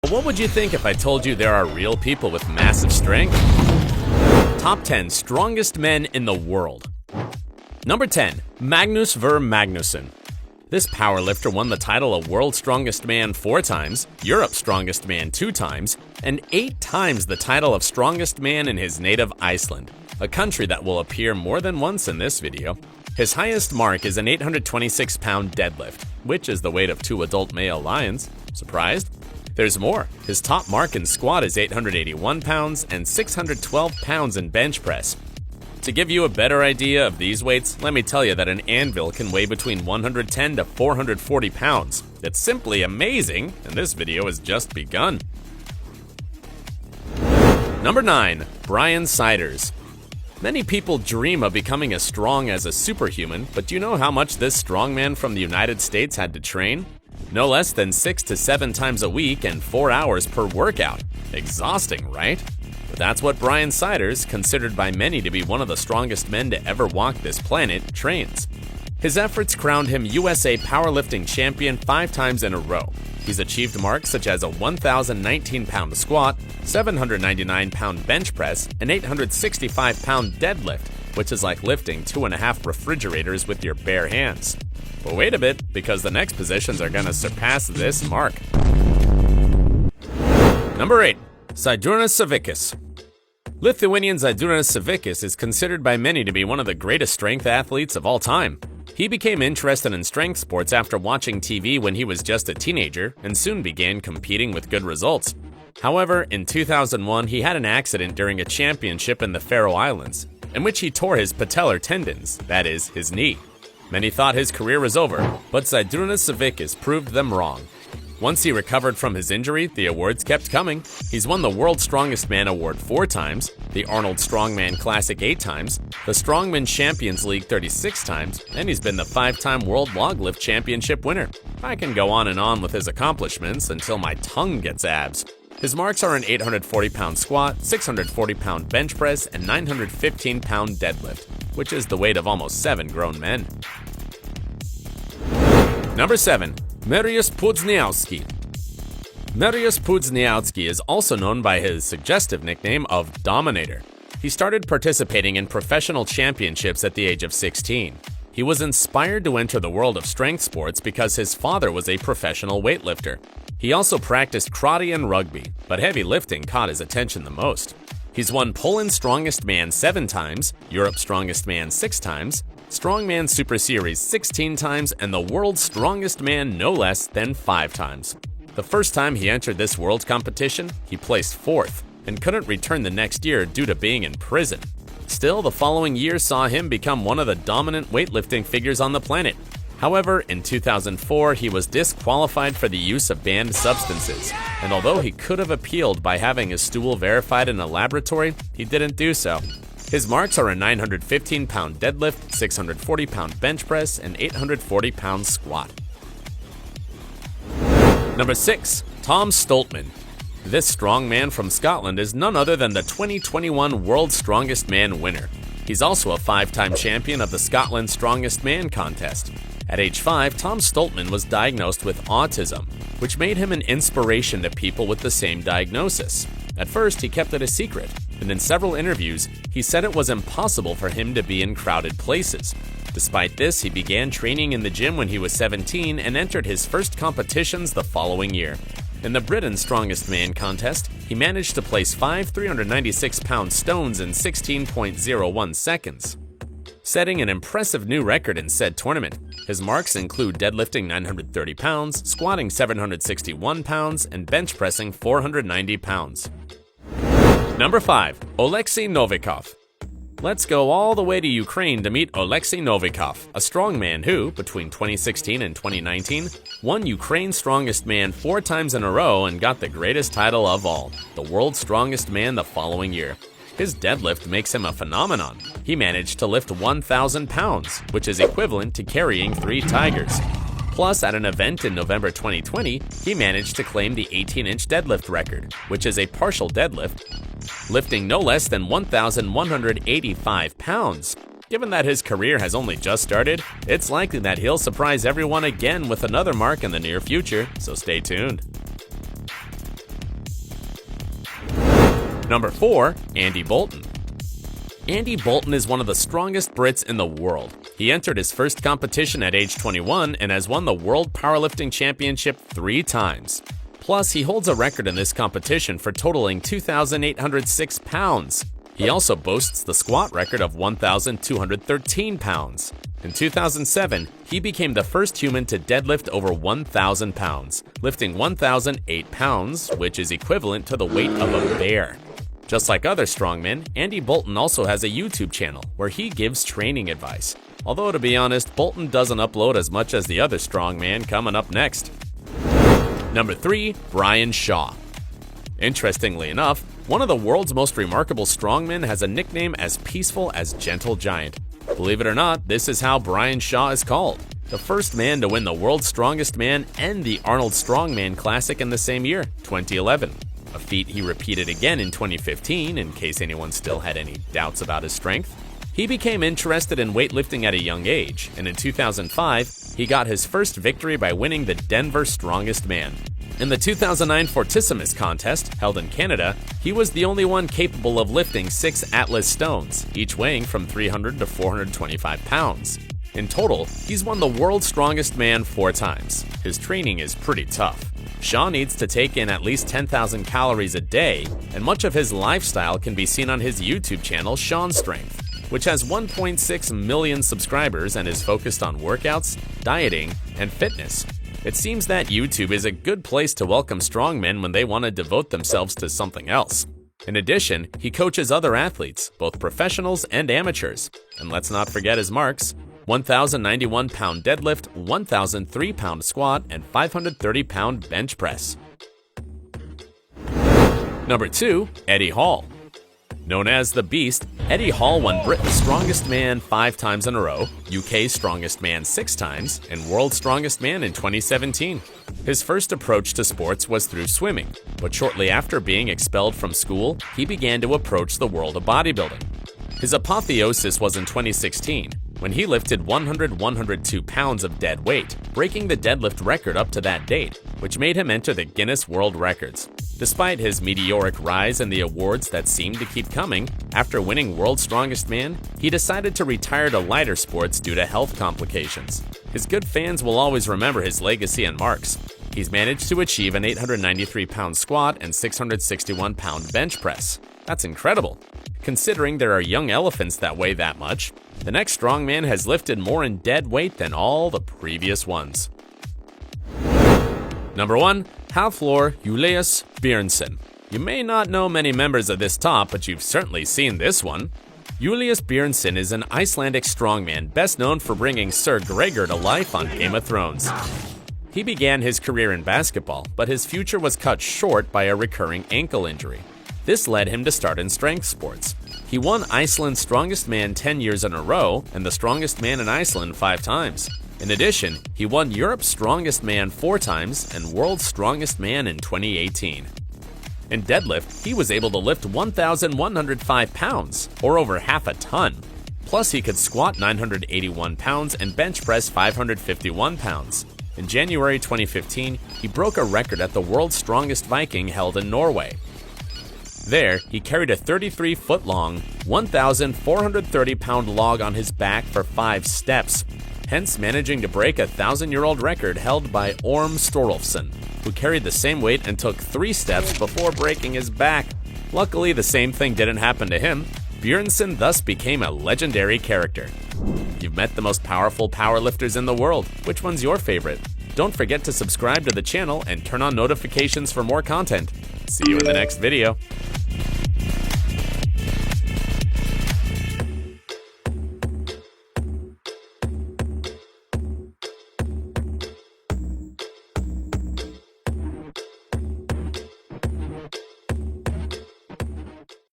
What would you think if I told you there are real people with massive strength? Top 10 strongest men in the world. Number 10. Magnus Ver Magnusson. This powerlifter won the title of World's Strongest Man 4 times, Europe's Strongest Man 2 times, and 8 times the title of Strongest Man in his native Iceland, a country that will appear more than once in this video. His highest mark is an 826-pound deadlift, which is the weight of 2 adult male lions. Surprised? There's more. His top mark in squat is 881 pounds and 612 pounds in bench press. To give you a better idea of these weights, let me tell you that an anvil can weigh between 110 to 440 pounds. It's simply amazing, and this video has just begun. Number 9. Brian Siders. Many people dream of becoming as strong as a superhuman, but do you know how much this strongman from the United States had to train? No less than 6 to 7 times a week and 4 hours per workout. Exhausting, right? But that's what Brian Siders, considered by many to be one of the strongest men to ever walk this planet, trains. His efforts crowned him USA Powerlifting Champion 5 times in a row. He's achieved marks such as a 1,019-pound squat, 799-pound bench press, and 865-pound deadlift, which is like lifting 2.5 refrigerators with your bare hands. But wait a bit, because the next positions are gonna surpass this mark. Number 8. Zydrunas Savickas. Lithuanian Zydrunas Savickas is considered by many to be one of the greatest strength athletes of all time. He became interested in strength sports after watching TV when he was just a teenager and soon began competing with good results. However, in 2001, he had an accident during a championship in the Faroe Islands, in which he tore his patellar tendons, that is, his knee. Many thought his career was over, but Zydrunas Savickas proved them wrong. Once he recovered from his injury, the awards kept coming. He's won the World's Strongest Man Award 4 times, the Arnold Strongman Classic 8 times, the Strongman Champions League 36 times, and he's been the 5-time World Log Lift Championship winner. I can go on and on with his accomplishments until my tongue gets abs. His marks are an 840-pound squat, 640-pound bench press, and 915-pound deadlift, which is the weight of almost 7 grown men. Number 7. Mariusz Pudzianowski. Mariusz Pudzianowski is also known by his suggestive nickname of Dominator. He started participating in professional championships at the age of 16. He was inspired to enter the world of strength sports because his father was a professional weightlifter. He also practiced karate and rugby, but heavy lifting caught his attention the most. He's won Poland's Strongest Man 7 times, Europe's Strongest Man 6 times, Strongman Super Series 16 times, and the World's Strongest Man no less than 5 times. The first time he entered this world competition, he placed 4th and couldn't return the next year due to being in prison. Still, the following year saw him become one of the dominant weightlifting figures on the planet. However, in 2004, he was disqualified for the use of banned substances, and although he could have appealed by having his stool verified in a laboratory, he didn't do so. His marks are a 915-pound deadlift, 640-pound bench press, and 840-pound squat. Number 6. Tom Stoltman. This strong man from Scotland is none other than the 2021 World's Strongest Man winner. He's also a 5-time champion of the Scotland Strongest Man contest. At age 5, Tom Stoltman was diagnosed with autism, which made him an inspiration to people with the same diagnosis. At first, he kept it a secret, and in several interviews, he said it was impossible for him to be in crowded places. Despite this, he began training in the gym when he was 17 and entered his first competitions the following year. In the Britain's Strongest Man contest, he managed to place 5 396-pound stones in 16.01 seconds, setting an impressive new record in said tournament. His marks include deadlifting 930 pounds, squatting 761 pounds, and bench pressing 490 pounds. Number 5. Oleksiy Novikov. Let's go all the way to Ukraine to meet Oleksiy Novikov, a strongman who, between 2016 and 2019, won Ukraine's Strongest Man 4 times in a row and got the greatest title of all, the World's Strongest Man the following year. His deadlift makes him a phenomenon. He managed to lift 1,000 pounds, which is equivalent to carrying 3 tigers. Plus, at an event in November 2020, he managed to claim the 18-inch deadlift record, which is a partial deadlift, lifting no less than 1,185 pounds. Given that his career has only just started, it's likely that he'll surprise everyone again with another mark in the near future, so stay tuned. Number 4. Andy Bolton. Andy Bolton is one of the strongest Brits in the world. He entered his first competition at age 21 and has won the World Powerlifting Championship 3 times. Plus, he holds a record in this competition for totaling 2,806 pounds. He also boasts the squat record of 1,213 pounds. In 2007, he became the first human to deadlift over 1,000 pounds, lifting 1,008 pounds, which is equivalent to the weight of a bear. Just like other strongmen, Andy Bolton also has a YouTube channel where he gives training advice. Although, to be honest, Bolton doesn't upload as much as the other strongman coming up next. Number 3. Brian Shaw. Interestingly enough, one of the world's most remarkable strongmen has a nickname as peaceful as Gentle Giant. Believe it or not, this is how Brian Shaw is called. The first man to win the World's Strongest Man and the Arnold Strongman Classic in the same year, 2011. A feat he repeated again in 2015, in case anyone still had any doubts about his strength. He became interested in weightlifting at a young age, and in 2005, he got his first victory by winning the Denver Strongest Man. In the 2009 Fortissimus contest, held in Canada, he was the only one capable of lifting 6 Atlas stones, each weighing from 300 to 425 pounds. In total, he's won the World's Strongest Man 4 times. His training is pretty tough. Shaw needs to take in at least 10,000 calories a day, and much of his lifestyle can be seen on his YouTube channel, Shawn Strength, which has 1.6 million subscribers and is focused on workouts, dieting, and fitness. It seems that YouTube is a good place to welcome strongmen when they want to devote themselves to something else. In addition, he coaches other athletes, both professionals and amateurs. And let's not forget his marks: 1,091-pound deadlift, 1,003-pound squat, and 530-pound bench press. Number 2. Eddie Hall. Known as the Beast, Eddie Hall won Britain's Strongest Man 5 times in a row, UK's Strongest Man 6 times, and World's Strongest Man in 2017. His first approach to sports was through swimming, but shortly after being expelled from school, he began to approach the world of bodybuilding. His apotheosis was in 2016, when he lifted 102 pounds of dead weight, breaking the deadlift record up to that date, which made him enter the Guinness World Records. Despite his meteoric rise and the awards that seemed to keep coming, after winning World's Strongest Man, he decided to retire to lighter sports due to health complications. His good fans will always remember his legacy and marks. He's managed to achieve an 893-pound squat and 661-pound bench press. That's incredible. Considering there are young elephants that weigh that much, the next strongman has lifted more in dead weight than all the previous ones. Number 1. Hafþór Júlíus Björnsson. You may not know many members of this top, but you've certainly seen this one. Júlíus Björnsson is an Icelandic strongman best known for bringing Sir Gregor to life on Game of Thrones. He began his career in basketball, but his future was cut short by a recurring ankle injury. This led him to start in strength sports. He won Iceland's Strongest Man 10 years in a row and the Strongest Man in Iceland 5 times. In addition, he won Europe's Strongest Man 4 times and World's Strongest Man in 2018. In deadlift, he was able to lift 1,105 pounds, or over half a ton. Plus, he could squat 981 pounds and bench press 551 pounds. In January 2015, he broke a record at the World's Strongest Viking held in Norway. There, he carried a 33-foot-long, 1,430-pound log on his back for 5 steps, hence managing to break a 1,000-year-old record held by Orm Sturlufsson, who carried the same weight and took 3 steps before breaking his back. Luckily, the same thing didn't happen to him. Björnsson thus became a legendary character. You've met the most powerful powerlifters in the world. Which one's your favorite? Don't forget to subscribe to the channel and turn on notifications for more content. See you in the next video.